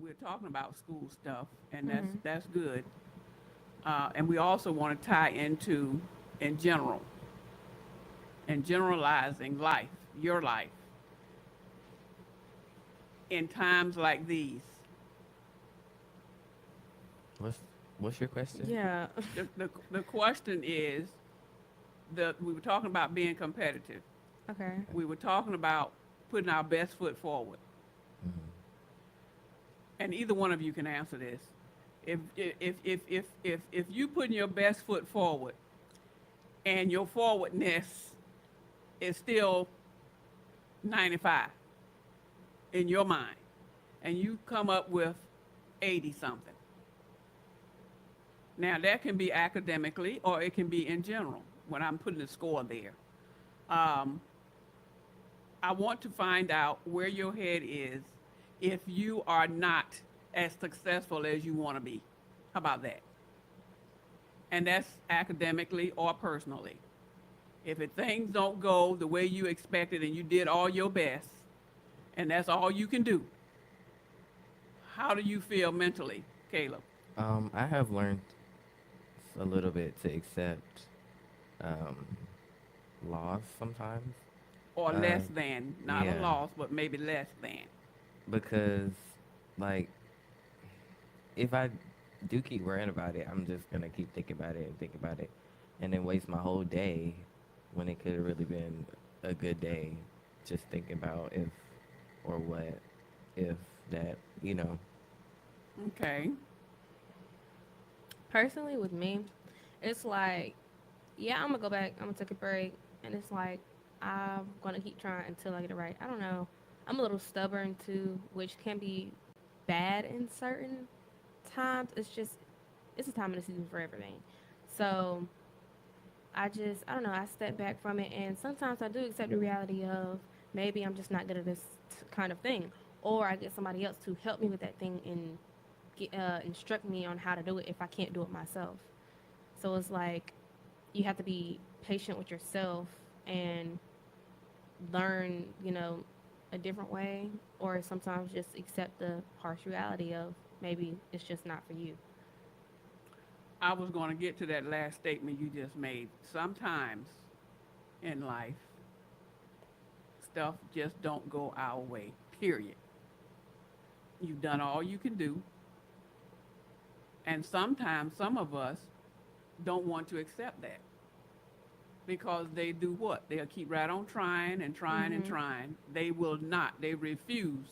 we're talking about school stuff, and Mm-hmm. that's good. And we also want to tie into, in general, and generalizing life, your life, in times like these. What's what's your question? Yeah. The question is, we were talking about being competitive. Okay. We were talking about putting our best foot forward. Hmm. And either one of you can answer this. If you putting your best foot forward and your forwardness is still 95 in your mind, and you come up with 80 something. Now that can be academically or it can be in general when I'm putting a score there. Um, I want to find out where your head is if you are not as successful as you want to be. How about that? And that's academically or personally. If things don't go the way you expected and you did all your best, and that's all you can do, how do you feel mentally, Caleb? I have learned a little bit to accept um, loss sometimes. Or Uh, less than, not a yeah, loss, but maybe less than. because like if I do keep worrying about it, I'm just gonna keep thinking about it and think about it, and then waste my whole day when it could have really been a good day, just thinking about if or what if that Okay. Personally, with me, it's like, yeah, I'm gonna go back. I'm gonna take a break, and it's like I'm gonna keep trying until I get it right. I don't know. I'm a little stubborn too, which can be bad in certain times. It's a time and a season for everything. So I don't know. I step back from it, and sometimes I do accept the reality of maybe I'm just not good at this kind of thing, or I get somebody else to help me with that thing and instruct me on how to do it if I can't do it myself. So it's like you have to be patient with yourself and learn, a different way, or sometimes just accept the harsh reality of maybe it's just not for you. I was going to get to that last statement you just made. Sometimes in life, stuff just don't go our way, period. You've done all you can do. And sometimes some of us don't want to accept that because they do what? They'll keep right on trying and trying and Mm-hmm. trying. They will not. They refuse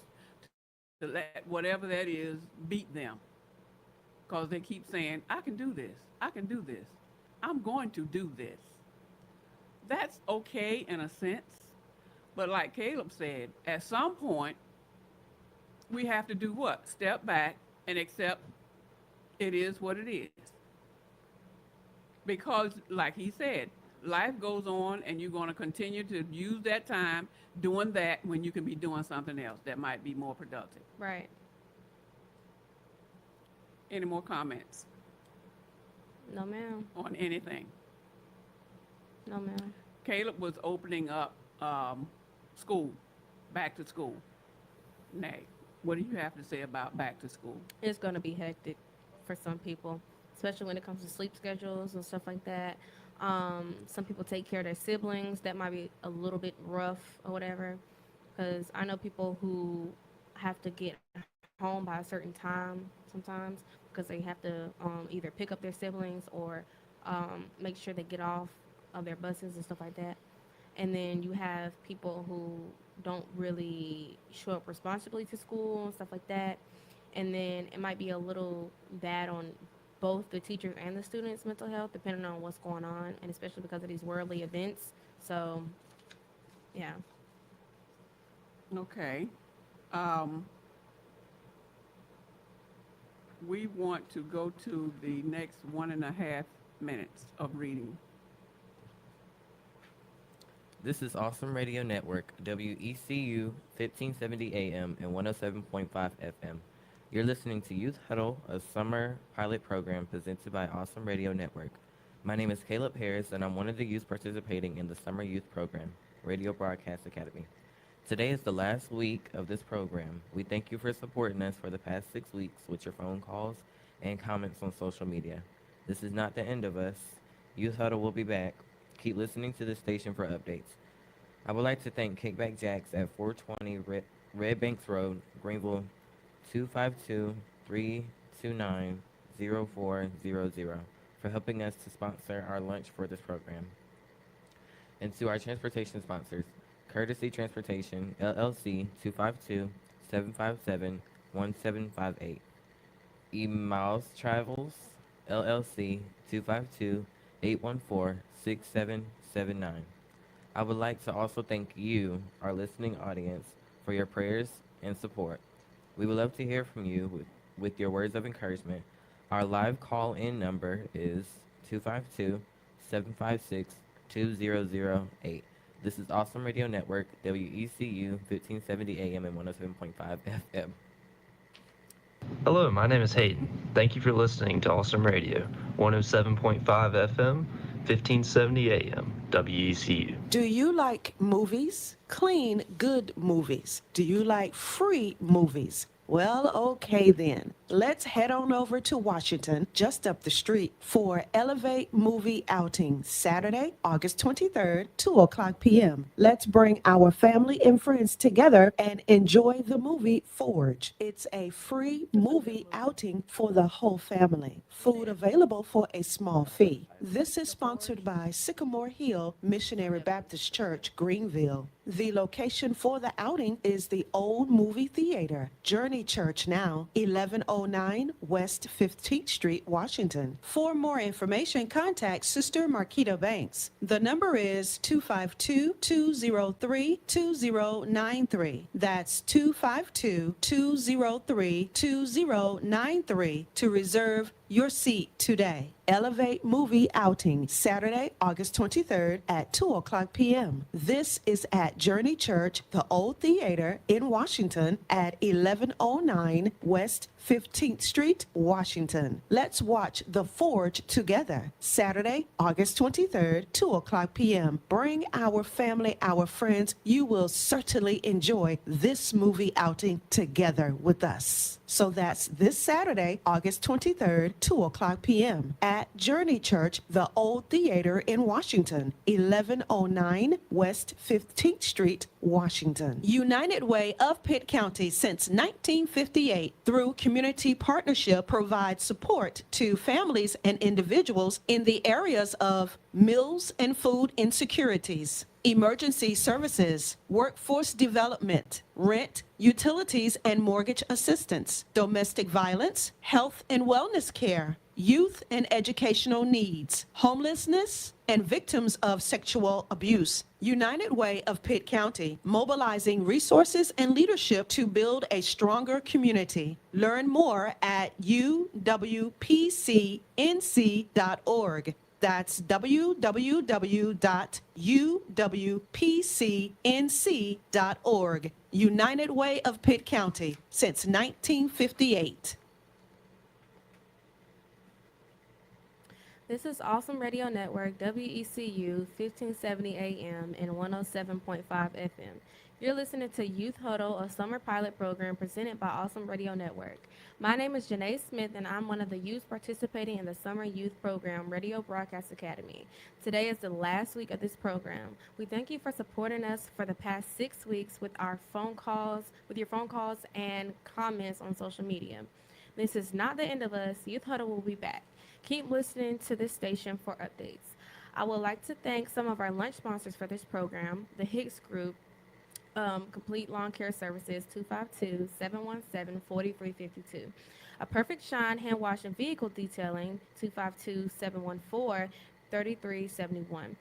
to let whatever that is beat them because they keep saying, I can do this. I can do this. I'm going to do this. That's okay in a sense. But like Caleb said, at some point, we have to do what? Step back and accept it is what it is. Because, like he said, life goes on and you're going to continue to use that time doing that when you can be doing something else that might be more productive. Right. Any more comments No, ma'am. on anything? No, ma'am. Caleb was opening up school, back to school. Nay, what do you have to say about back to school? It's going to be hectic for some people, especially when it comes to sleep schedules and stuff like that. Some people take care of their siblings. That might be a little bit rough or whatever. Because I know people who have to get home by a certain time sometimes because they have to either pick up their siblings or make sure they get off of their buses and stuff like that. And then you have people who don't really show up responsibly to school and stuff like that. And then it might be a little bad on both the teachers and the students' mental health, depending on what's going on, and especially because of these worldly events. So, yeah. Okay. Um, we want to go to the next 1.5 minutes of reading. This is Awesome Radio Network, WECU 1570 AM and 107.5 FM. You're listening to Youth Huddle, a summer pilot program presented by Awesome Radio Network. My name is Caleb Harris, and I'm one of the youth participating in the Summer Youth Program, Radio Broadcast Academy. Today is the last week of this program. We thank you for supporting us for the past 6 weeks with your phone calls and comments on social media. This is not the end of us. Youth Huddle will be back. Keep listening to the station for updates. I would like to thank Kickback Jacks at 420 Red Banks Road, Greenville 252-329-0400 for helping us to sponsor our lunch for this program. And to our transportation sponsors, Courtesy Transportation, LLC 252-757-1758. Emails Travels, LLC 252-814-6779. I would like to also thank you, our listening audience, for your prayers and support. We would love to hear from you with your words of encouragement. Our live call-in number is 252-756-2008. This is Awesome Radio Network, WECU 1570 AM and 107.5 FM. Hello, my name is Hayden. Thank you for listening to Awesome Radio, 107.5 FM, 1570 AM, WECU. Do you like movies? Clean, good movies. Do you like free movies? Well, okay then. Let's head on over to Washington, just up the street, for Elevate Movie Outing, Saturday, August 23rd, 2 o'clock p.m. Let's bring our family and friends together and enjoy the movie Forge. It's a free movie outing for the whole family. Food available for a small fee. This is sponsored by Sycamore Hill Missionary Baptist Church, Greenville. The location for the outing is the Old Movie Theater, Journey Church now, 1109 West 15th Street, Washington. For more information, contact Sister Marquita Banks. The number is 252-203-2093. That's 252-203-2093 to reserve your seat today. Elevate Movie Outing, Saturday, August 23rd at 2 o'clock p.m. This is at Journey Church, the Old Theater in Washington at 1109 West 15th Street, Washington. Let's watch The Forge together. Saturday, August 23rd, 2 o'clock p.m. Bring our family, our friends. You will certainly enjoy this movie outing together with us. So that's this Saturday, August 23rd, 2 o'clock p.m. at Journey Church, the Old Theater in Washington, 1109 West 15th Street, Washington. United Way of Pitt County since 1958 through community partnership provides support to families and individuals in the areas of meals and food insecurities, emergency services, workforce development, rent, utilities and mortgage assistance, domestic violence, health and wellness care, youth and educational needs, homelessness, and victims of sexual abuse. United Way of Pitt County, mobilizing resources and leadership to build a stronger community. Learn more at uwpcnc.org. That's www.uwpcnc.org. United Way of Pitt County, since 1958. This is Awesome Radio Network, WECU, 1570 AM and 107.5 FM. You're listening to Youth Huddle, a summer pilot program presented by Awesome Radio Network. My name is Janae Smith, and I'm one of the youth participating in the Summer Youth Program Radio Broadcast Academy. Today is the last week of this program. We thank you for supporting us for the past 6 weeks with your phone calls and comments on social media. This is not the end of us. Youth Huddle will be back. Keep listening to this station for updates. I would like to thank some of our lunch sponsors for this program, the Hicks Group, Complete Lawn Care Services, 252-717-4352. A Perfect Shine Hand Wash and Vehicle Detailing, 252-714-3371.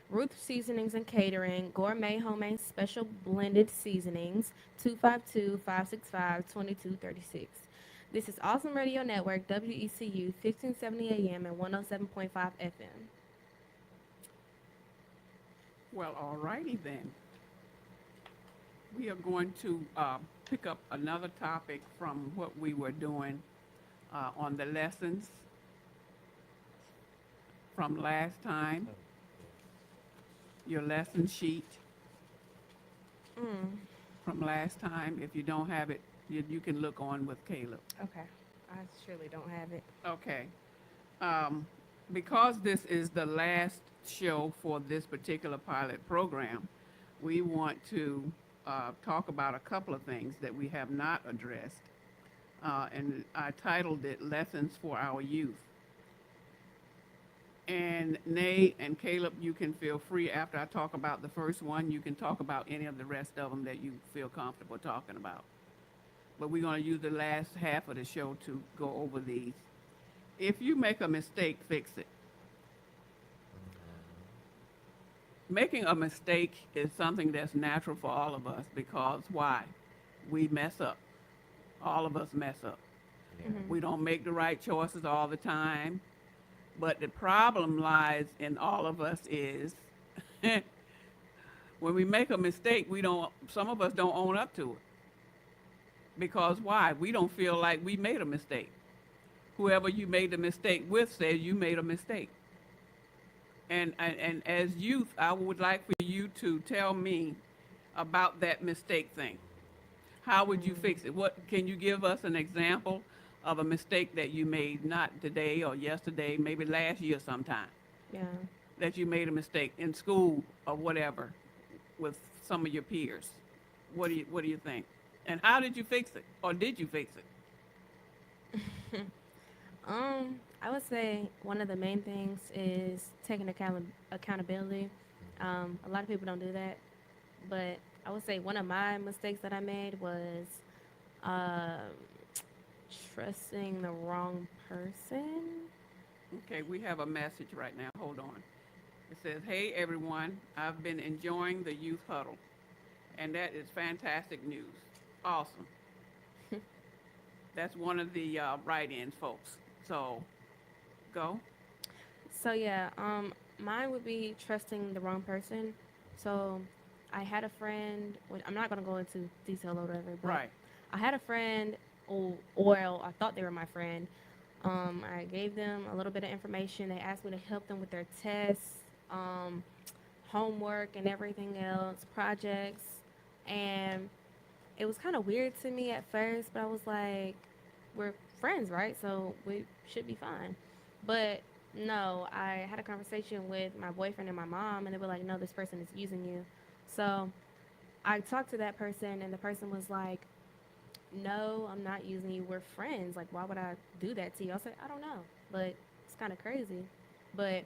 Ruth Seasonings and Catering, Gourmet Homemade Special Blended Seasonings, 252-565-2236. This is Awesome Radio Network, WECU, 1570 AM and 107.5 FM. Well, all righty then. We are going to pick up another topic from what we were doing on the lessons from last time. Your lesson sheet. from last time. If you don't have it, you can look on with Caleb. Okay. I surely don't have it. Okay. Um, because this is the last show for this particular pilot program, we want to talk about a couple of things that we have not addressed. And I titled it Lessons for Our Youth. And Nay and Caleb, you can feel free after I talk about the first one. You can talk about any of the rest of them that you feel comfortable talking about. But we're going to use the last half of the show to go over these. If you make a mistake, fix it. Making a mistake is something that's natural for all of us because why? We mess up. All of us mess up. Yeah. We don't make the right choices all the time. But the problem lies in all of us is when we make a mistake, some of us don't own up to it. Because why? We don't feel like we made a mistake. Whoever you made the mistake with says you made a mistake. And as youth, I would like for you to tell me about that mistake thing. How would you fix it? What can you give us an example of a mistake that you made, not today or yesterday, maybe last year sometime, Yeah. that you made a mistake in school or whatever with some of your peers? What do you think? And how did you fix it? Or did you fix it? I would say one of the main things is taking accountability. A lot of people don't do that, but I would say one of my mistakes that I made was um, trusting the wrong person. Okay, we have a message right now. Hold on. It says, "Hey everyone, I've been enjoying the youth huddle." And that is fantastic news. Awesome. That's one of the write-ins, folks. So, go. So yeah, mine would be trusting the wrong person. So I had a friend. I'm not gonna go into detail or whatever, but Right. I had a friend, or I thought they were my friend. I gave them a little bit of information. They asked me to help them with their tests, homework, and everything else, projects, and it was kind of weird to me at first. But I was like, we're friends, right? So we should be fine. But no, I had a conversation with my boyfriend and my mom, and they were like, no, this person is using you. So I talked to that person, and the person was like, no, I'm not using you. We're friends. Like, why would I do that to you? I said, I don't know, but it's kind of crazy. But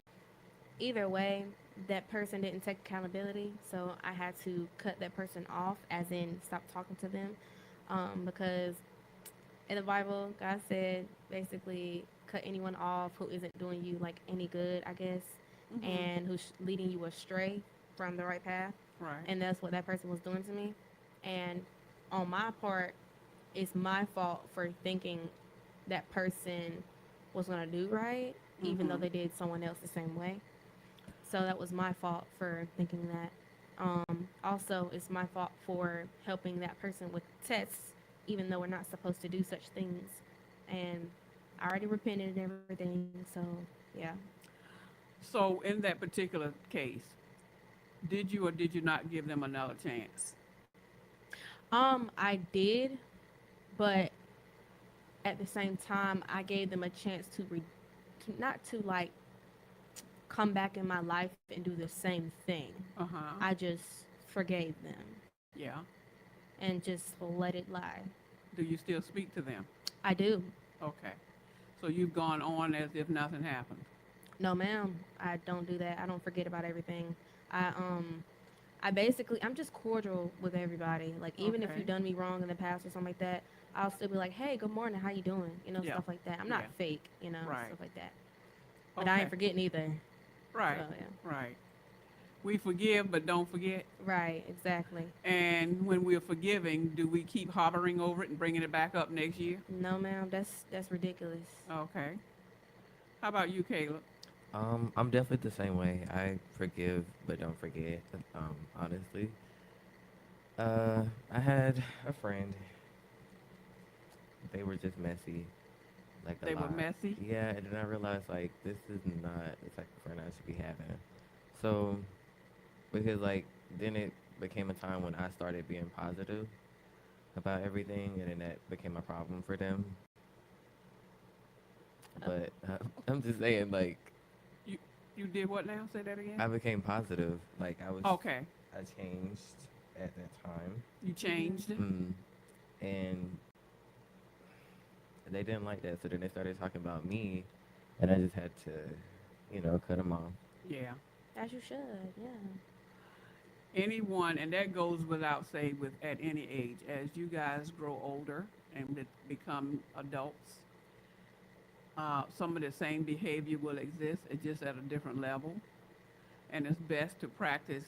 either way, that person didn't take accountability, so I had to cut that person off, as in stop talking to them, because in the Bible, God said basically cut anyone off who isn't doing you like any good, I guess, and who's leading you astray from the right path. Right. And that's what that person was doing to me. And on my part, it's my fault for thinking that person was gonna do right, even though they did someone else the same way. So that was my fault for thinking that. Also, it's my fault for helping that person with tests, even though we're not supposed to do such things. And I already repented and everything. So yeah. So in that particular case, did you or did you not give them another chance? I did, but at the same time, I gave them a chance not to like come back in my life and do the same thing. Uh-huh. I just forgave them Yeah. and just let it lie. Do you still speak to them? I do. Okay. So you've gone on as if nothing happened. No, ma'am, I don't do that. I don't forget about everything. I basically, I'm just cordial with everybody. Like, even if Okay. you've done me wrong in the past or something like that, I'll still be like, hey, good morning, how you doing? You know, Yeah. stuff like that. I'm not Yeah. fake, you know, Right. stuff like that. But I Okay. ain't forgetting either. Right. So, yeah. Right. We forgive, but don't forget. Right, exactly. And when we're forgiving, do we keep hovering over it and bringing it back up next year? No, ma'am, that's ridiculous. Okay. How about you, Caleb? I'm definitely the same way. I forgive but don't forget. Honestly. I had a friend. They were just messy. Like a They were lot. messy? Yeah, and then I realized like this is not the type of friend I should be having. So because like then it became a time when I started being positive about everything, and then that became a problem for them. But I'm just saying, like, You you did what now? Say that again. I became positive. Like, Okay. I changed at that time. You changed it. And they didn't like that. So then they started talking about me, and I just had to, cut them off. Yeah. As you should, yeah. Anyone, and that goes without say with at any age, as you guys grow older and become adults, some of the same behavior will exist, it's just at a different level. And it's best to practice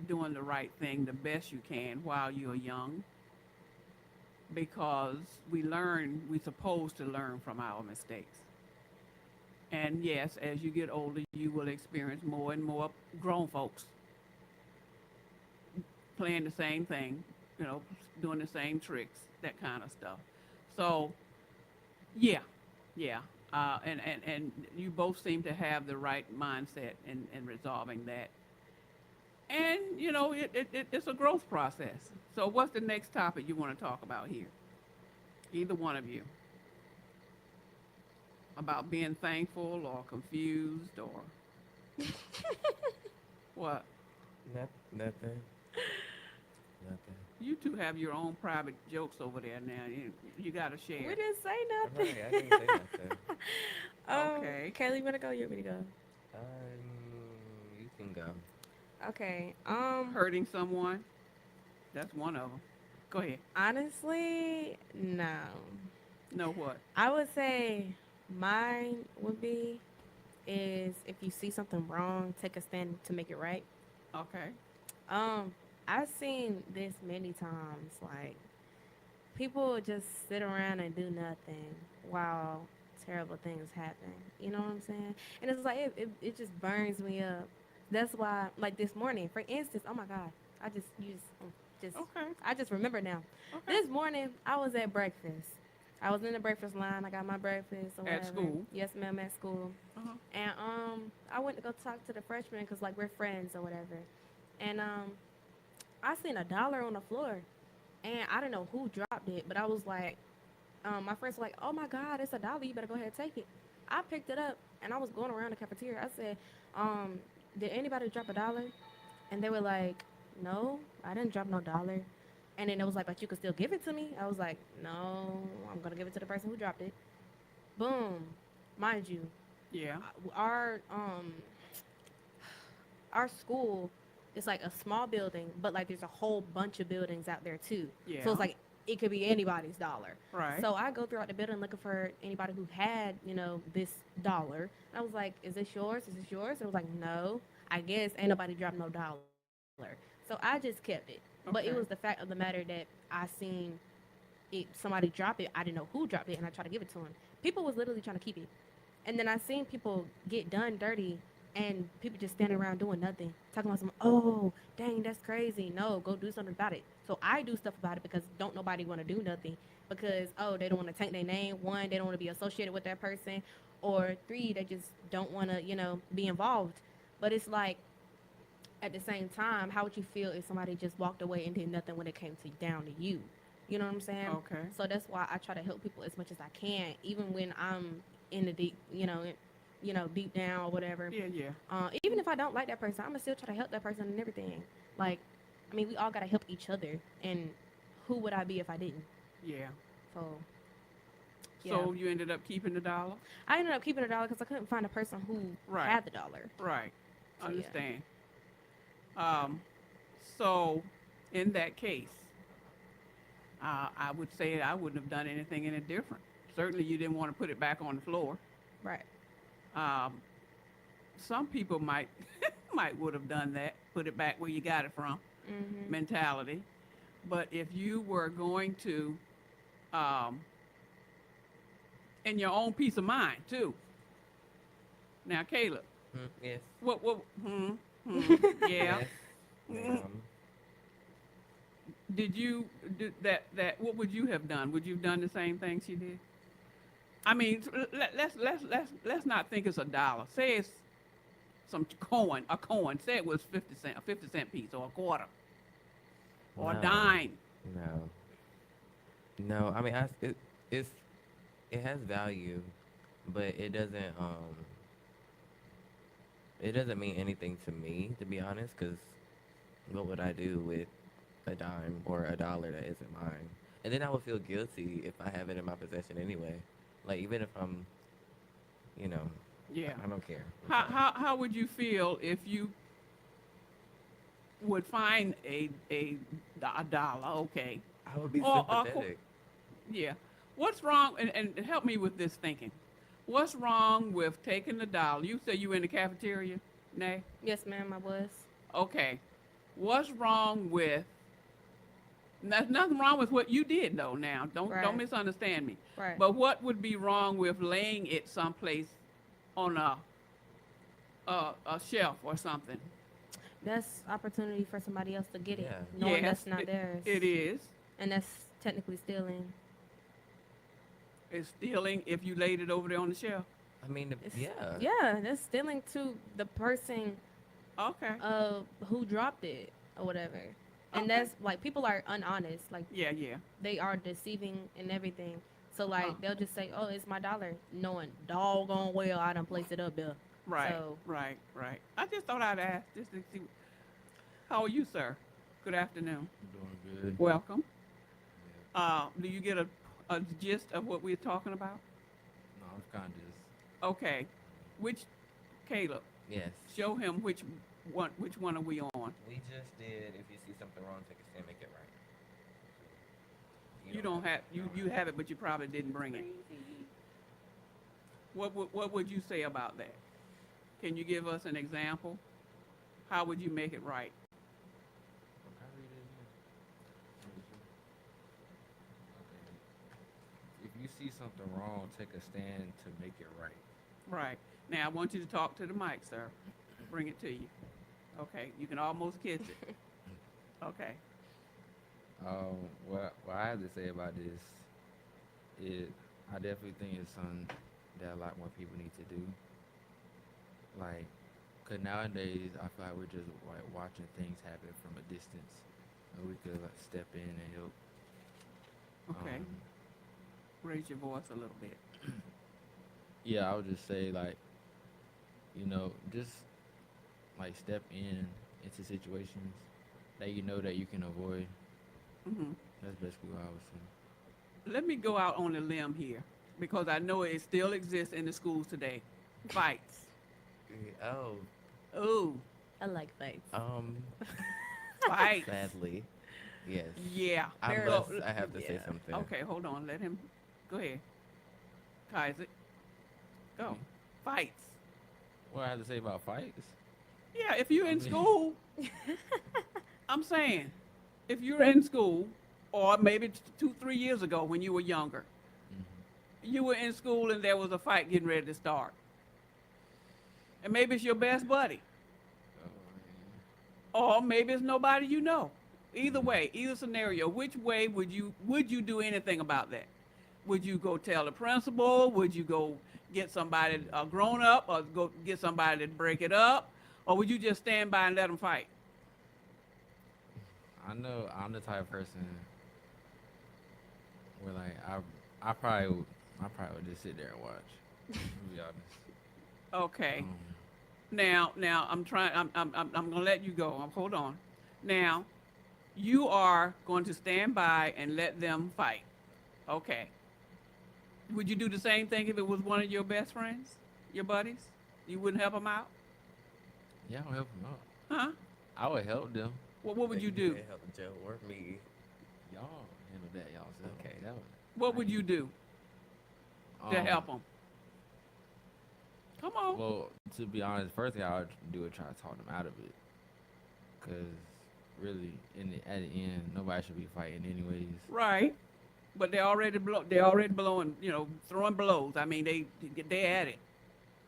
doing the right thing the best you can while you're young, because we're supposed to learn from our mistakes. And yes, as you get older, you will experience more and more grown folks playing the same thing, doing the same tricks, that kind of stuff. So, yeah, yeah. And you both seem to have the right mindset in resolving that. And, it's a growth process. So what's the next topic you want to talk about here? Either one of you. About being thankful or confused or what? Nothing. Nothing. You two have your own private jokes over there now. You got to share. We didn't say nothing. Right, I didn't say nothing. Okay. Kaylee, you wanna go? You want me to go? You can go. Okay. Hurting someone? That's one of them. Go ahead. Honestly, no. Know what? I would say mine would be is if you see something wrong, take a stand to make it right. Okay. I've seen this many times. Like people just sit around and do nothing while terrible things happen. You know what I'm saying? And it's like it just burns me up. That's why, like this morning, for instance, oh my God, Okay. I just remember now. Okay. This morning, I was at breakfast. I was in the breakfast line. I got my breakfast or At whatever. school? Yes, ma'am, at school. Uh-huh. And I went to go talk to the freshmen because like we're friends or whatever. And I seen $1 on the floor, and I didn't know who dropped it, but I was like, my friends were like, "Oh my God, it's $1. You better go ahead and take it." I picked it up, and I was going around the cafeteria. I said, "Did anybody drop $1?" And they were like, "No, I didn't drop no dollar." And then it was like, "But you could still give it to me." I was like, "No, I'm gonna give it to the person who dropped it." Boom, mind you, Yeah. our school is like a small building, but like there's a whole bunch of buildings out there too. Yeah. So it's like it could be anybody's dollar. Right. So I go throughout the building looking for anybody who had, this dollar. And I was like, "Is this yours? Is this yours?" And it was like, "No, I guess ain't nobody dropped no dollar." So I just kept it. But it Okay. was the fact of the matter that I seen somebody drop it. I didn't know who dropped it, and I tried to give it to him. People was literally trying to keep it. And then I seen people get done dirty, and people just standing around doing nothing, talking about some, "Oh, dang, that's crazy." No, go do something about it. So I do stuff about it because don't nobody want to do nothing because, oh, they don't want to taint their name. One, they don't want to be associated with that person. Or three, they just don't want to, be involved. But it's like, at the same time, how would you feel if somebody just walked away and did nothing when it came to down to you? You know what I'm saying? Okay. So that's why I try to help people as much as I can, even when I'm in the deep, deep down or whatever. Yeah, yeah. Even if I don't like that person, I'm gonna still try to help that person and everything. Like, I mean, we all gotta help each other. And who would I be if I didn't? Yeah. So, So you ended up keeping the $1? I ended up keeping $1 because I couldn't find a person who Right. had the dollar. Right. So, yeah. Understand. So in that case, I would say I wouldn't have done anything any different. Certainly you didn't want to put it back on the floor. Right. Some people might would have done that, put it back where you got it from, Mhm. mentality. But if you were going to, in your own peace of mind too. Now, Caleb, Yes. yeah. Yes. Ma'am. Did you do that? What would you have done? Would you have done the same thing she did? I mean, let's not think it's $1. Say it's a coin. Say it was 50 cent, a 50-cent piece or a quarter. or a No, dime. no, no. I mean, it's it has value, but it doesn't mean anything to me, to be honest. Because what would I do with a dime or a dollar that isn't mine? And then I would feel guilty if I have it in my possession anyway. Like even if I'm, you know, Yeah. I don't care. I'm How, sorry. how, how would you feel if you would find a dollar, okay? I would be Or sympathetic. yeah. What's wrong, and help me with this thinking. What's wrong with taking the dollar? You say you in the cafeteria, Nay? Yes, ma'am, I was. Okay. What's wrong with, there's nothing wrong with what you did though now. Don't Right. misunderstand me. Right. But what would be wrong with laying it someplace on a shelf or something? That's opportunity for somebody else to get it, Yeah. knowing Yes, that's not theirs. it is. And that's technically stealing. It's stealing if you laid it over there on the shelf. I mean, It's, yeah. Yeah, that's stealing to the person Okay. who dropped it or whatever. And Okay. that's like people are unhonest. Like Yeah, yeah. they are deceiving and everything. So like Uh-huh. they'll just say, "Oh, it's my dollar," knowing doggone well I done placed it up there. Right, So- right, right. I just thought I'd ask just to see. How are you, sir? Good afternoon. Doing good. Welcome. Do you get a gist of what we're talking about? No, it's kind of just. Okay. Which, Caleb, Yes. show him which one are we on? We just did. If you see something wrong, take a stand, make it right. You don't have you have it, but you probably didn't bring it. What would you say about that? Can you give us an example? How would you make it right? Can I read it again? Okay. If you see something wrong, take a stand to make it right. Right. Now I want you to talk to the mic, sir. Bring it to you. Okay. You can almost kiss it. Okay. What I have to say about this is I definitely think it's something that a lot more people need to do. Like, cause nowadays I feel like we're just like watching things happen from a distance, and we could like step in and help. Okay. Um, Raise your voice a little bit. yeah, I would just say like, just like step into situations that you know that you can avoid. Hmm. That's basically what I was saying. Let me go out on a limb here because I know it still exists in the schools today. Fights. Oh, Ooh, I like fights. fights. sadly, yes. Yeah. I Very- must. I have to say yeah. something. Okay, hold on. Let him. Go ahead. Kaiser. Go. Fights. What I have to say about fights? Yeah, if you're in I mean- school, I'm saying, if you're in school, or maybe 2, 3 years ago when you were younger, you were in school and there was a fight getting ready to start. And maybe it's your best buddy, Oh, or maybe it's nobody you know. Either way, either scenario, which way would you do anything about that? Would you go tell the principal? Would you go get somebody, a grown up, or go get somebody to break it up? Or would you just stand by and let them fight? I know I'm the type of person where like I probably would just sit there and watch. To be honest. Okay. Um, Now I'm gonna let you go. Hold on. Now, you are going to stand by and let them fight. Okay. Would you do the same thing if it was one of your best friends, your buddies? You wouldn't help them out, yeah, I'll help them out. huh? I would help them. What would you do? Help Joe or me. Y'all handle that y'all. Okay. That would, What would you do to help them? Come on. Well, to be honest, first thing I would do is try to talk them out of it. Cause really, at the end, nobody should be fighting anyways. Right. But they're already blowing, throwing blows. I mean, they at it.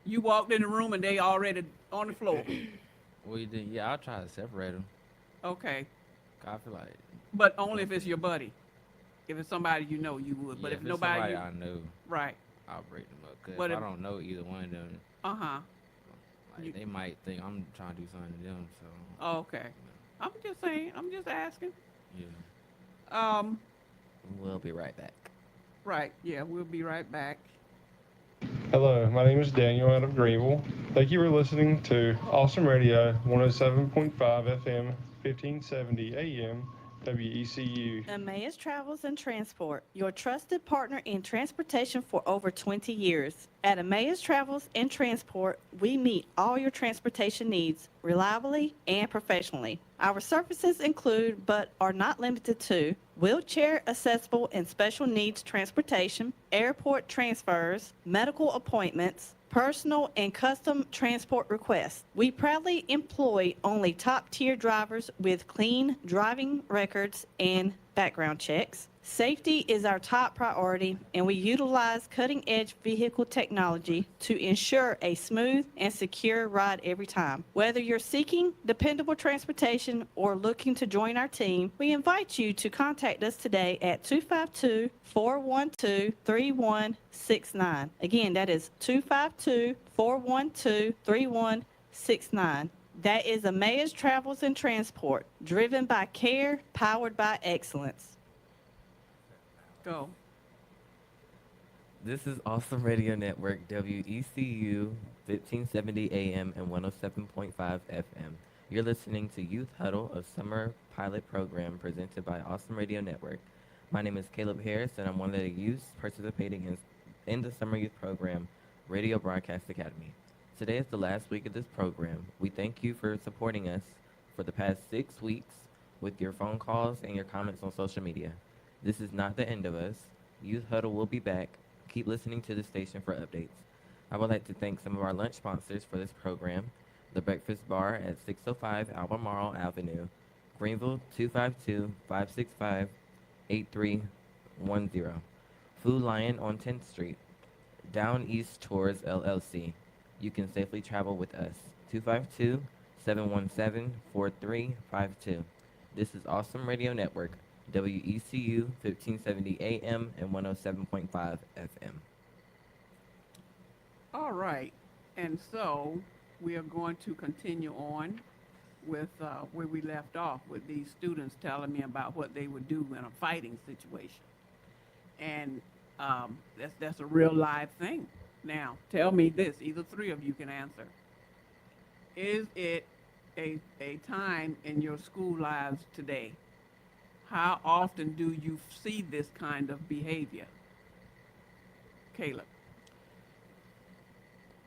You walked in the room and they already on the floor. Well, then, yeah, I'll try to separate them. Okay. I feel like But only if it's your buddy. If it's somebody you know, you would. But yeah, if it's nobody, somebody I know, right? I'll break them up. Cause But if I if- don't know either one of them, Uh huh. like You- they might think I'm trying to do something to them. So Oh, okay. I'm just saying. I'm just asking. Yeah. Um, We'll be right back. right. Yeah, we'll be right back. Hello, my name is Daniel out of Greenville. Thank you for listening to Awesome Radio 107.5 FM, 1570 AM, WECU. Emmaus Travels and Transport, your trusted partner in transportation for over 20 years. At Emmaus Travels and Transport, we meet all your transportation needs reliably and professionally. Our services include, but are not limited to, wheelchair accessible and special needs transportation, airport transfers, medical appointments, personal and custom transport requests. We proudly employ only top-tier drivers with clean driving records and background checks. Safety is our top priority, and we utilize cutting-edge vehicle technology to ensure a smooth and secure ride every time. Whether you're seeking dependable transportation or looking to join our team, we invite you to contact us today at 252-412-3169. Again, that is 252-412-3169. That is Emmaus Travels and Transport, driven by care, powered by excellence. Go. This is Awesome Radio Network, WECU, 1570 AM and 107.5 FM. You're listening to Youth Huddle, a summer pilot program presented by Awesome Radio Network. My name is Caleb Harris, and I'm one of the youths participating in the summer youth program, Radio Broadcast Academy. Today is the last week of this program. We thank you for supporting us for the past 6 weeks with your phone calls and your comments on social media. This is not the end of us. Youth Huddle will be back. Keep listening to the station for updates. I would like to thank some of our lunch sponsors for this program. The Breakfast Bar at 605 Albemarle Avenue, Greenville 252-565-8310. Food Lion on 10th Street, Down East Tours LLC. You can safely travel with us. 252-717-4352. This is Awesome Radio Network, WECU 1570 AM and 107.5 FM. All right. And so we are going to continue on with where we left off with these students telling me about what they would do in a fighting situation. And that's a real live thing. Now, tell me this, either three of you can answer. Is it a time in your school lives today? How often do you see this kind of behavior? Caleb.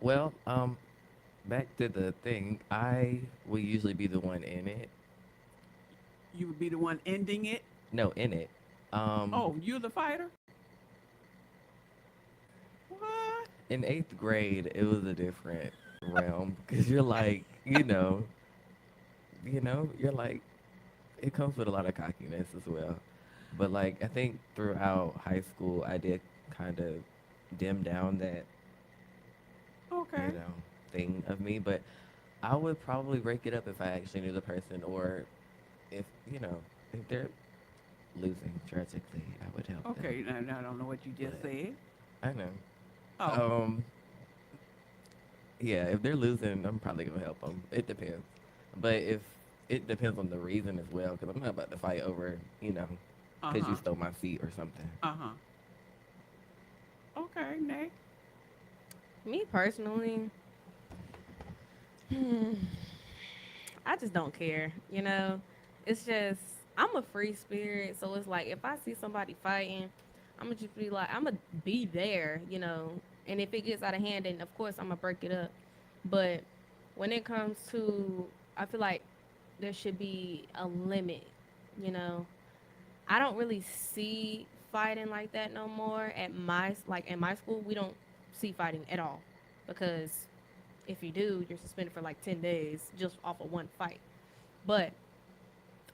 Well, back to the thing, I will usually be the one in it. You would be the one ending it? No, in it. Oh, you're the fighter? What? In 8th grade, it was a different realm because you're like, you're like, it comes with a lot of cockiness as well. But like, I think throughout high school, I did kind of dim down that, Okay. thing of me. But I would probably break it up if I actually knew the person, or if they're losing tragically, I would help them. Okay, now I don't know what you just But- said. I know. Oh, Yeah, if they're losing, I'm probably gonna help them. It depends, but if it depends on the reason as well, because I'm not about to fight over, because you uh-huh, stole my seat or something. uh-huh. Okay, Nate. Me personally, I just don't care. It's just I'm a free spirit, so it's like if I see somebody fighting, I'm gonna just be like, I'm gonna be there, And if it gets out of hand, then of course I'm gonna break it up. But when it comes to, I feel like there should be a limit. I don't really see fighting like that no more at my school. We don't see fighting at all, because if you do, you're suspended for like 10 days just off of one fight. But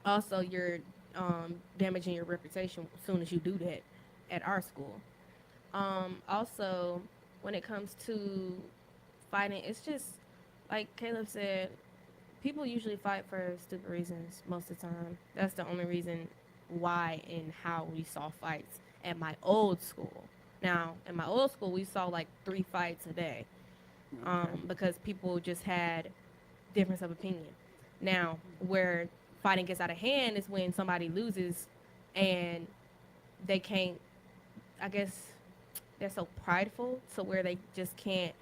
also you're damaging your reputation as soon as you do that at our school. Also, when it comes to fighting, it's just like Caleb said, people usually fight for stupid reasons most of the time. That's the only reason why and how we saw fights at my old school. Now, in my old school, we saw like 3 fights a day, because people just had difference of opinion. Now, where fighting gets out of hand is when somebody loses and they can't, I guess they're so prideful to where they just can't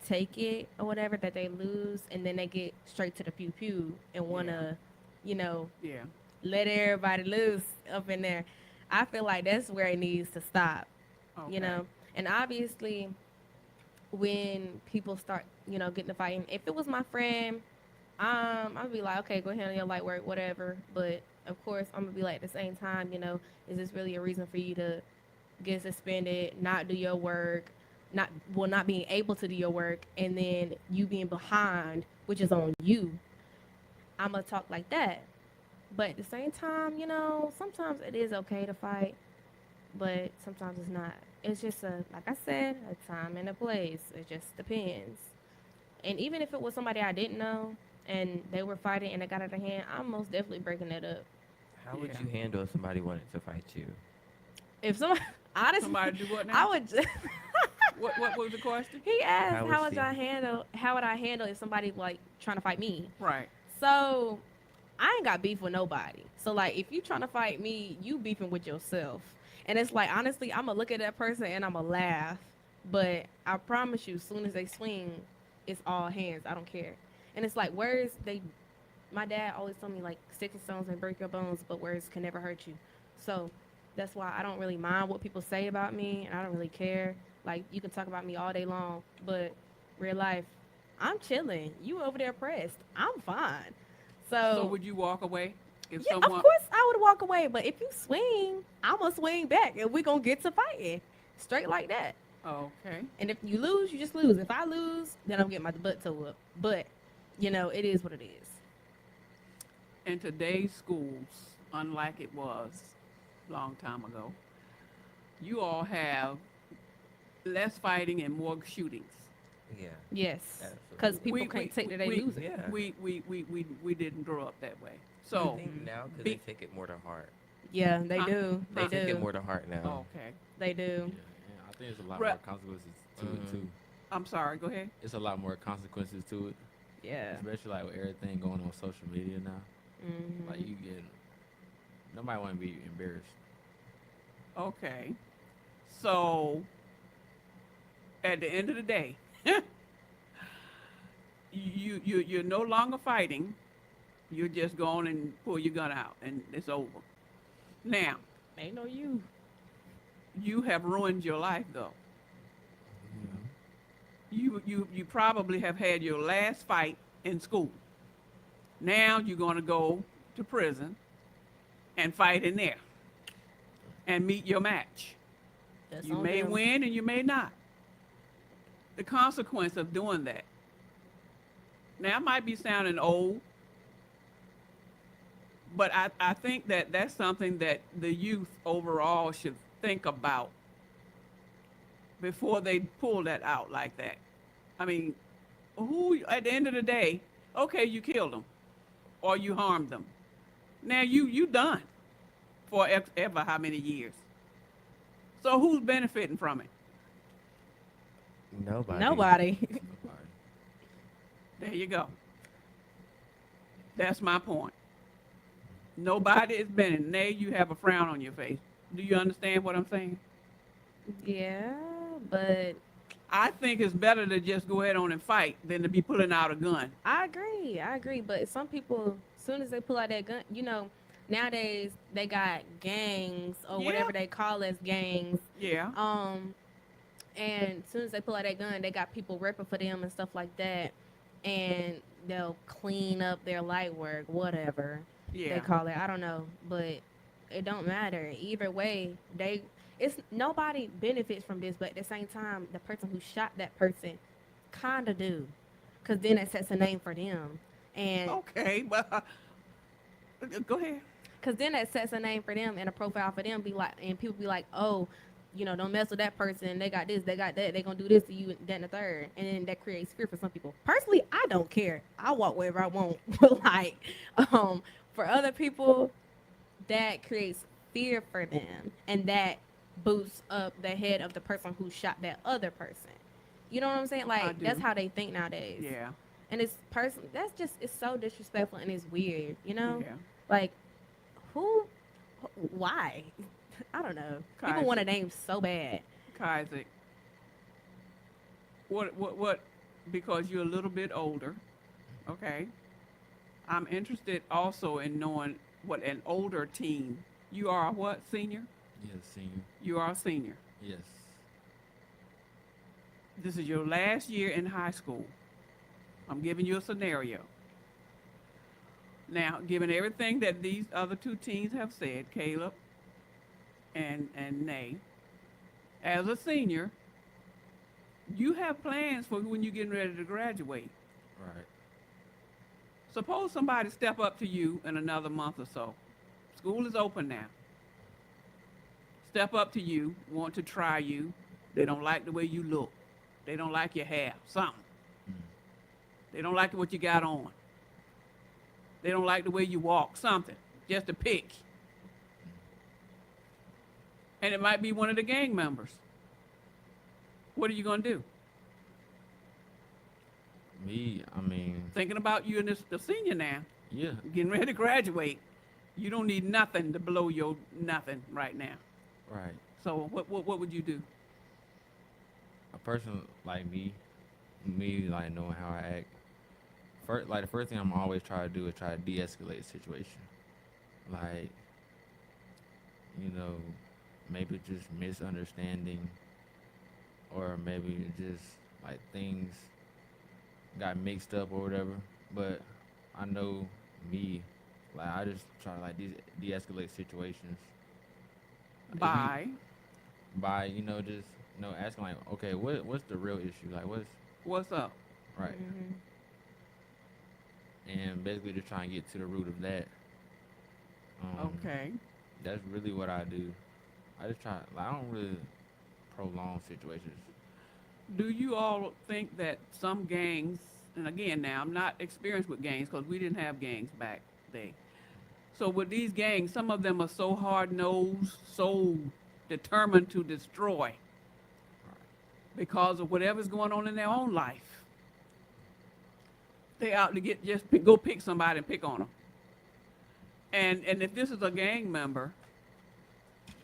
take it or whatever that they lose, and then they get straight to the pew pew and want to, you know, Yeah. let everybody loose up in there. I feel like that's where it needs to stop, Okay. you know. And obviously, when people start, you know, getting to fighting, if it was my friend, I'd be like, okay, go handle your light work, whatever. But of course, I'm gonna be like, at the same time, you know, is this really a reason for you to get suspended, not do your work, not being able to do your work, and then you being behind, which is on you? I'm gonna talk like that. But at the same time, you know, sometimes it is okay to fight, but sometimes it's not. It's just like I said, a time and a place. It just depends. And even if it was somebody I didn't know and they were fighting and it got out of hand, I'm most definitely breaking it up. How would Yeah. you handle if somebody wanted to fight you? If somebody, honestly, Somebody do what now? I would just. What was the question? He asked, How how would would I handle? How would I handle if somebody like trying to fight me? Right. So I ain't got beef with nobody. So like, if you trying to fight me, you beefing with yourself. And it's like, honestly, I'm gonna look at that person and I'm gonna laugh. But I promise you, as soon as they swing, it's all hands. I don't care. And it's like, words, my dad always told me, like, sticks and stones may break your bones, but words can never hurt you. So that's why I don't really mind what people say about me, and I don't really care. Like, you can talk about me all day long, but real life, I'm chilling. You over there pressed. I'm fine. So would you walk away if Yeah, someone? of course I would walk away. But if you swing, I'm going to swing back, and we're going to get to fighting. Straight like that. Okay. And if you lose, you just lose. If I lose, then I'm getting my butt toe up. But, you know, it is what it is. In today's schools, unlike it was a long time ago, you all have less fighting and more shootings. Yeah. Yes. Absolutely. Because people can't take that they losing. Yeah. We didn't grow up that way. I So, think now because be- they take it more to heart. Yeah, they Huh? do. They They take it do. more to heart now. okay. They do. Yeah, I think there's a lot Right. more consequences to it too. I'm sorry. Go ahead. It's a lot more consequences to it, Yeah. especially like with everything going on social media now. Mhm. Like you get, nobody want to be embarrassed. Okay. So, at the end of the day, you're no longer fighting. You're just going and pull your gun out, and it's over. Now, Ain't no you. you have ruined your life, though. You probably have had your last fight in school. Now you're going to go to prison and fight in there and meet your match. That's You on may them. win and you may not. The consequence of doing that. Now, I might be sounding old, but I think that that's something that the youth overall should think about before they pull that out like that. I mean, who, at the end of the day, okay, you killed them or you harmed them. Now you done for ever how many years. So who's benefiting from it? Nobody. Nobody. Nobody. There you go. That's my point. Nobody is benefiting. Nay, you have a frown on your face. Do you understand what I'm saying? Yeah, but I think it's better to just go ahead on and fight than to be pulling out a gun. I agree. But some people, as soon as they pull out that gun, you know, nowadays they got gangs or Yeah. whatever they call as gangs. Yeah. And as soon as they pull out that gun, they got people repping for them and stuff like that. And they'll clean up their light work, whatever Yeah. they call it. I don't know, but it don't matter. Either way, it's nobody benefits from this, but at the same time, the person who shot that person kinda do, cause then it sets a name for them, and Okay, but go ahead. cause then that sets a name for them and a profile for them. Be like, and people be like, oh, you know, don't mess with that person. They got this, they got that. They gonna do this to you, that and the third, and then that creates fear for some people. Personally, I don't care. I walk wherever I want, but like, for other people, that creates fear for them, and that boosts up the head of the person who shot that other person. You know what I'm saying? I Like, do. that's how they think nowadays. Yeah. And it's so disrespectful and it's weird, you know? Yeah. Like, who? Why? I don't know. People want a Kaiser. name so bad. Kaiser, what, because you're a little bit older, okay? I'm interested also in knowing what an older teen. You are a what, senior? Yes, senior. You are a senior. Yes. This is your last year in high school. I'm giving you a scenario. Now, given everything that these other two teens have said, Caleb and Nay, as a senior, you have plans for when you're getting ready to graduate. Right. Suppose somebody step up to you in another month or so. School is open now. Step up to you, want to try you. They don't like the way you look. They don't like your hair, something. Mm. They don't like what you got on. They don't like the way you walk, something. Just a pick. And it might be one of the gang members. What are you going to do? Me, I mean, Thinking about you and the senior now, yeah. getting ready to graduate. You don't need nothing to blow your nothing right now. Right. So what would you do? A person like me like knowing how I act. The first thing I'm always try to do is try to de-escalate the situation. Like, maybe just misunderstanding, or maybe just like things got mixed up or whatever. But I know me, like I just try to like de-escalate situations. If you- By by just asking like, okay, what's the real issue? Like, what's up? right? Hmm. And basically just try and get to the root of that. Okay. That's really what I do. I just try. Like, I don't really prolong situations. Do you all think that some gangs, and again now, I'm not experienced with gangs because we didn't have gangs back then. So with these gangs, some of them are so hard-nosed, so determined to destroy because of whatever's going on in their own life. They out to go pick somebody and pick on them. And if this is a gang member,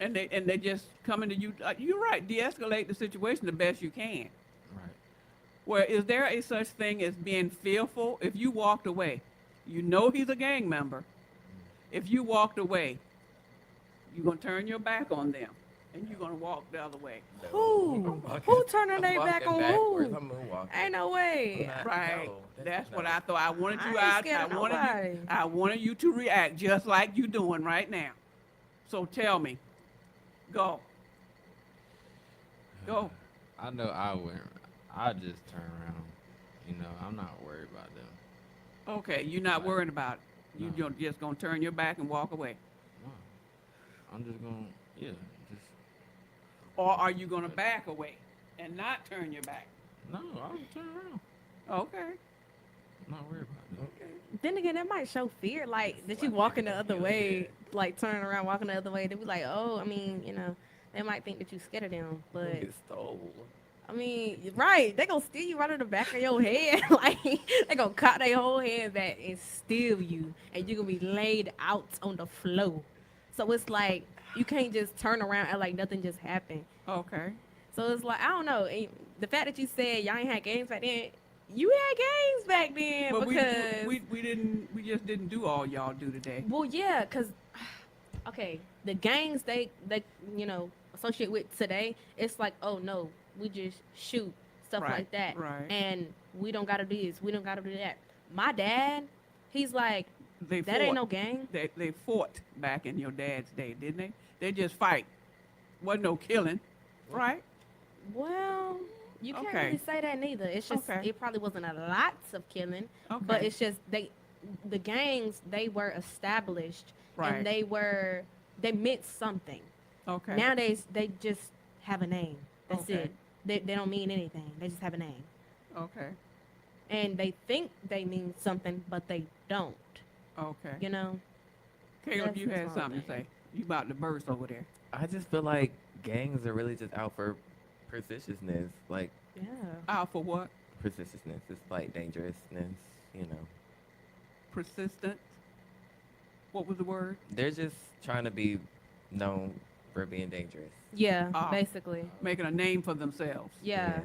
and they just coming to you, you're right, de-escalate the situation the best you can. Right. Where is there a such thing as being fearful? If you walked away, you know he's a gang member. If you walked away, you're gonna turn your back on them, and you're gonna walk the other way. Who? Who turning their back on who? I'm moonwalking. Ain't no way. Right. No, That's what I thought. I wanted I you ain't out. scared of nobody. I wanted you to react just like you doing right now. So tell me. Go. Go. I know I wouldn't. I just turn around. I'm not worried about them. Okay, you're not worried about it. No. You're just gonna turn your back and walk away. No. I'm just gonna, just Or are you gonna back away and not turn your back? no. I'll turn around. Okay. I'm not worried about them. Then again, that might show fear, like that you walking the other way, like turning around, walking the other way. They be like, oh, I mean, they might think that you scared of them, but Get stole. I mean, right? They gonna steal you right in the back of your head, like they gonna cut their whole head back and steal you, and you gonna be laid out on the floor. So it's like you can't just turn around and like nothing just happened. Okay. So it's like I don't know. And the fact that you said y'all ain't had games back then, you had games back then But because we just didn't do all y'all do today. well, yeah, cause okay, the gangs they associate with today, it's like oh no, we just shoot stuff Right, like that, right. and we don't gotta do this, we don't gotta do that. My dad, he's like They that fought. ain't no gang. They fought back in your dad's day, didn't they? They just fight. Wasn't no killing, right? Well, you can't Okay. really say that neither. It's just Okay. it probably wasn't a lot of killing, Okay. but it's just the gangs they were established Right. and they meant something. Okay. Nowadays they just have a name. That's Okay. it. They don't mean anything. They just have a name, Okay. and they think they mean something, but they don't. Okay. You know. Caleb, That's you his had whole something to thing. say. You about to burst over there. I just feel like gangs are really just out for persistence. Like Yeah. Out for what? persistence. It's like dangerousness. Persistent. What was the word? They're just trying to be known for being dangerous. Yeah, Ah. basically. Making a name for themselves. Yeah.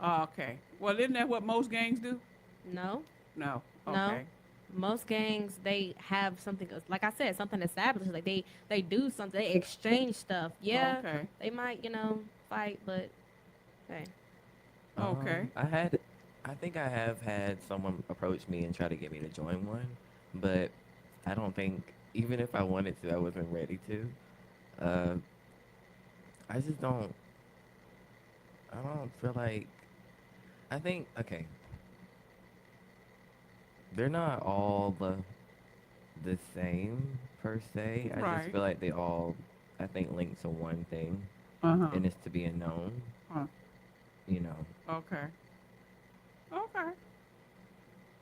Okay. Well, isn't that what most gangs do? No. No. No. Okay. Most gangs, they have something, like I said, something established. Like they do something, they exchange stuff. Yeah, Okay. they might, fight, but hey, Okay. I think I have had someone approach me and try to get me to join one, but I don't think, even if I wanted to, I wasn't ready to. Uh, I just don't, I don't feel like, I think, okay, they're not all the same per se. I just Right. feel like they all, I think, link to one thing, Uh-huh. and it's to being known, Huh. you know. Okay. Okay.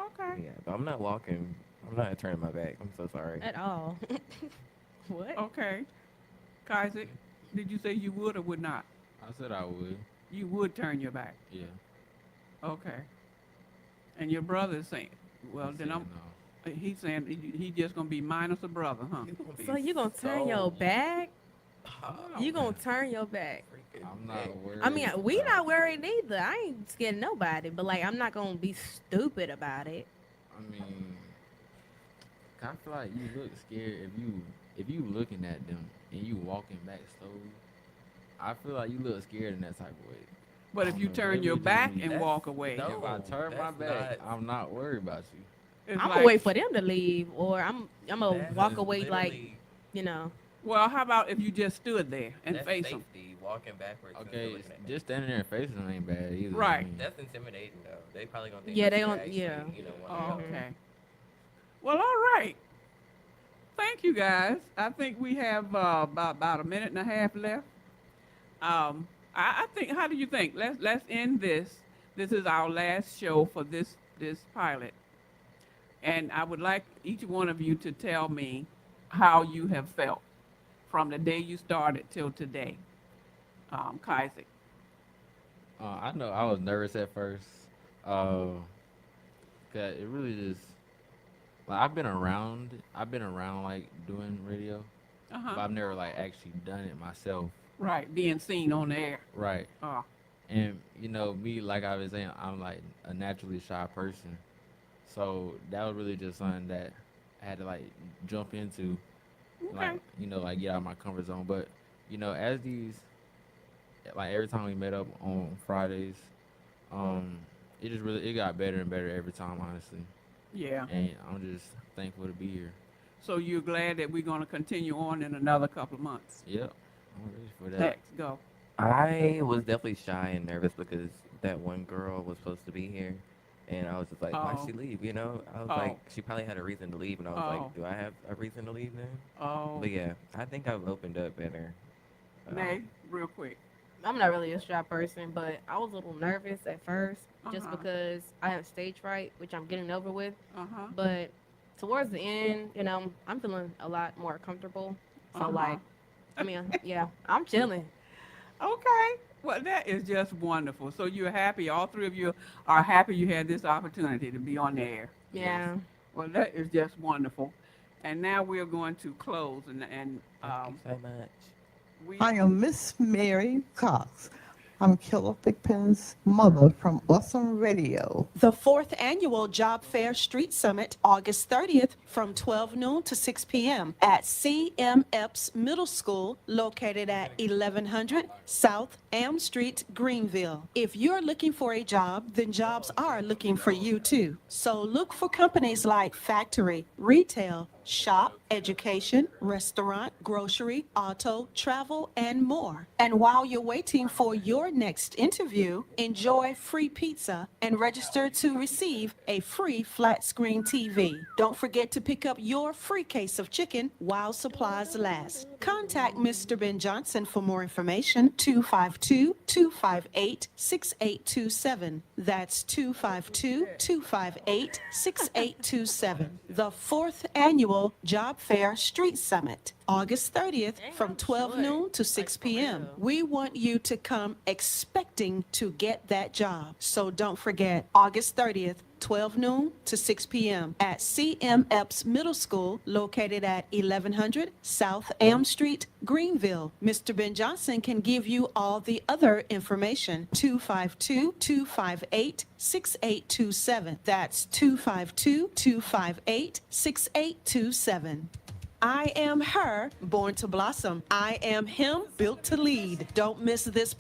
Okay. Yeah, but I'm not walking. I'm not turning my back. I'm so sorry. at all. What? Okay. Kaiser, did you say you would or would not? I said I would. You would turn your back. Yeah. Okay. And your brother is saying, well, He then said no. he's saying he just gonna be minus a brother, huh? So you gonna turn your back? You gonna turn your back? I'm not worried. I mean, we about- not worried either. I ain't scared of nobody, but like, I'm not gonna be stupid about it. I mean, I feel like you look scared if you looking at them and you walking back slowly. I feel like you look scared in that type of way. But if you No, turn maybe your just back me. and That's- walk away, no. If I turn my that's back, not- I'm not worried about you. it's I'm like, gonna wait for them to leave, or I'm gonna That walk is away like, literally- well, how about if you just stood there and that's face them? safety, walking backwards. and Okay, looking at just standing there and facing them ain't bad either. Right. I mean, That's intimidating though. They probably gonna think. Yeah, that they you don't- actually, yeah. Oh, wanna go. okay. Well, all right. Thank you, guys. I think we have about a minute and a half left. I think. How do you think? Let's end this. This is our last show for this pilot, and I would like each one of you to tell me how you have felt from the day you started till today. Kaiser. I know I was nervous at first. Cause it really just like I've been around like doing radio, but Uh-huh. I've never like actually done it myself. Right, being seen on the air. Right. Oh, And me, like I was saying, I'm like a naturally shy person. So that was really just something that I had to like jump into. okay. Like get out of my comfort zone. But, as like every time we met up on Fridays, it got better and better every time, honestly. Yeah. And I'm just thankful to be here. So you're glad that we're going to continue on in another couple of months. Yep. I'm ready for that. Next, go. I was definitely shy and nervous because that one girl was supposed to be here, and I was just like, why'd Oh. she leave? I was Oh. like, she probably had a reason to leave, and I was Oh. like, do I have a reason to leave then? Oh, But yeah, I think I've opened up better. Nay, real quick. I'm not really a shy person, but I was a little nervous at first, just Uh-huh. because I have stage fright, which I'm getting over with. Uh-huh. But towards the end, I'm feeling a lot more comfortable. So Uh-huh. like, I mean, yeah, I'm chilling. Okay. Well, that is just wonderful. So you're happy. All three of you are happy you had this opportunity to be on the air. Yeah. Well, that is just wonderful. And now we're going to close and Thank you so much. we I am Miss Mary Cox. I'm Killer Thigpen's mother from Awesome Radio. The fourth annual Job Fair Street Summit, August 30th from 12 noon to 6 p.m. at CMEPS Middle School, located at 1100 South Am Street, Greenville. If you're looking for a job, then jobs are looking for you too. So look for companies like factory, retail, shop, education, restaurant, grocery, auto, travel, and more. And while you're waiting for your next interview, enjoy free pizza and register to receive a free flat screen TV. Don't forget to pick up your free case of chicken while supplies last. Contact Mr. Ben Johnson for more information, 252-258-6827. That's 252-258-6827. The fourth annual Job Fair Street Summit, August 30th from 12 noon to 6 p.m. We want you to come expecting to get that job. So don't forget, August 30th 12 noon to 6 p.m. at CM Epps Middle School, located at 1100 South Am Street, Greenville. Mr. Ben Johnson can give you all the other information. 252-258-6827. That's 252-258-6827. I am her, born to blossom. I am him, built to lead. Don't miss this